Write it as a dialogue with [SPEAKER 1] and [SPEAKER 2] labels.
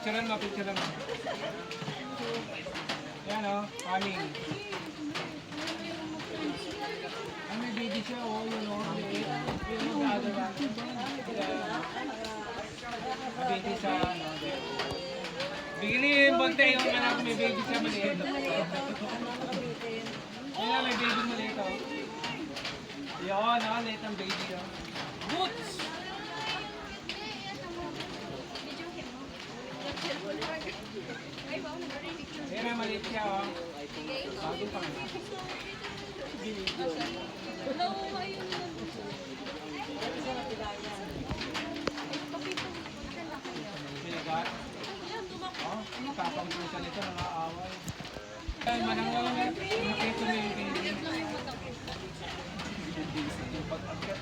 [SPEAKER 1] Picturean mo, picturean mo. Yan o, coming. Ay, may baby siya o, yun o. Yung other one. May baby siya, ano. Bigyan niyo yung bonte yung anak, may baby siya maliit. Yan, may baby maliit o. Yun, liit ang baby o. Boots! Pero maliit siya o. Bago pa nga. Pinagat? Oh, kapang pusa nito, nangaaway. Ay, manangawang na. Nakito mo yung baby. Yung pag-agkat.